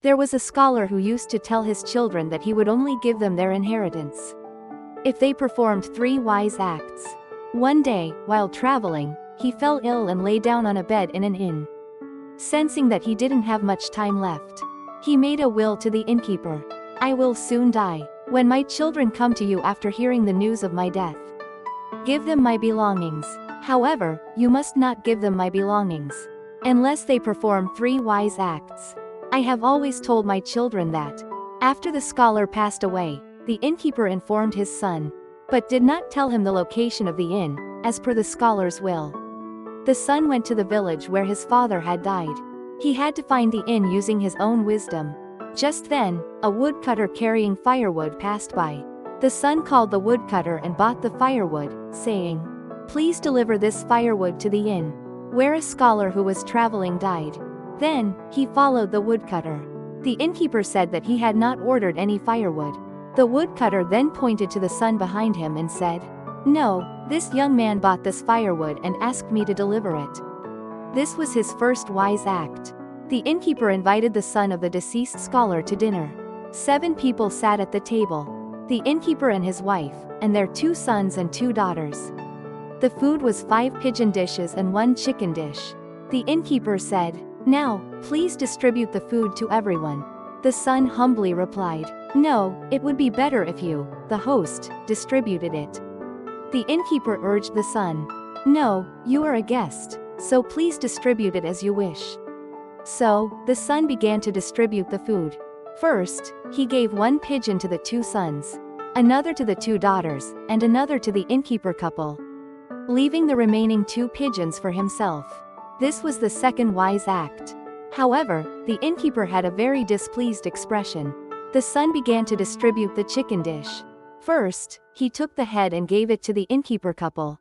There was a scholar who used to tell his children that he would only give them their inheritance if they performed 3 wise acts. One day, while traveling, he fell ill and lay down on a bed in an inn. Sensing that he didn't have much time left, he made a will to the innkeeper. "I will soon die. When my children come to you after hearing the news of my death, give them my belongings. However, you must not give them my belongings unless they perform 3 wise acts. I have always told my children that." After the scholar passed away, the innkeeper informed his son, but did not tell him the location of the inn, as per the scholar's will. The son went to the village where his father had died. He had to find the inn using his own wisdom. Just then, a woodcutter carrying firewood passed by. The son called the woodcutter and bought the firewood, saying, "Please deliver this firewood to the inn where a scholar who was traveling died." Then, he followed the woodcutter. The innkeeper said that he had not ordered any firewood. The woodcutter then pointed to the son behind him and said, "No, this young man bought this firewood and asked me to deliver it." This was his first wise act. The innkeeper invited the son of the deceased scholar to dinner. 7 people sat at the table: the innkeeper and his wife, and their 2 sons and 2 daughters. The food was 5 pigeon dishes and 1 chicken dish. The innkeeper said, "Now, please distribute the food to everyone." The son humbly replied, "No, it would be better if you, the host, distributed it." The innkeeper urged the son, "No, you are a guest, so please distribute it as you wish." So, the son began to distribute the food. First, he gave 1 pigeon to the 2 sons, another to the 2 daughters, and another to the innkeeper couple, leaving the remaining 2 pigeons for himself. This was the second wise act. However, the innkeeper had a very displeased expression. The son began to distribute the chicken dish. First, he took the head and gave it to the innkeeper couple,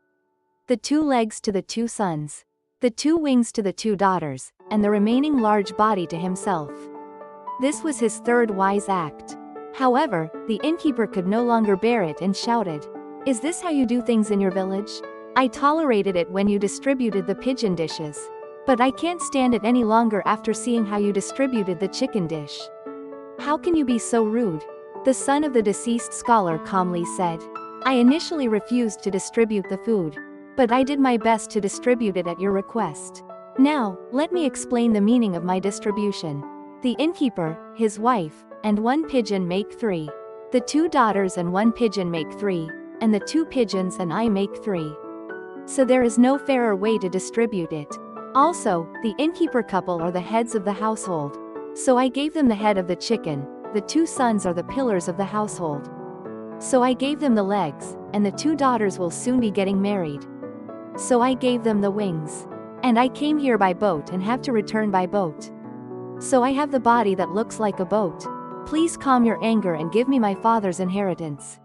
the 2 legs to the 2 sons, the 2 wings to the 2 daughters, and the remaining large body to himself. This was his third wise act. However, the innkeeper could no longer bear it and shouted, "Is this how you do things in your village? I tolerated it when you distributed the pigeon dishes, but I can't stand it any longer after seeing how you distributed the chicken dish. How can you be so rude?" The son of the deceased scholar calmly said, "I initially refused to distribute the food, but I did my best to distribute it at your request. Now, let me explain the meaning of my distribution. The innkeeper, his wife, and 1 pigeon make 3. The 2 daughters and 1 pigeon make 3, and the 2 pigeons and I make 3. So there is no fairer way to distribute it. Also, the innkeeper couple are the heads of the household, so I gave them the head of the chicken. The 2 sons are the pillars of the household, so I gave them the legs, and the 2 daughters will soon be getting married, so I gave them the wings. And I came here by boat and have to return by boat, so I have the body that looks like a boat. Please calm your anger and give me my father's inheritance."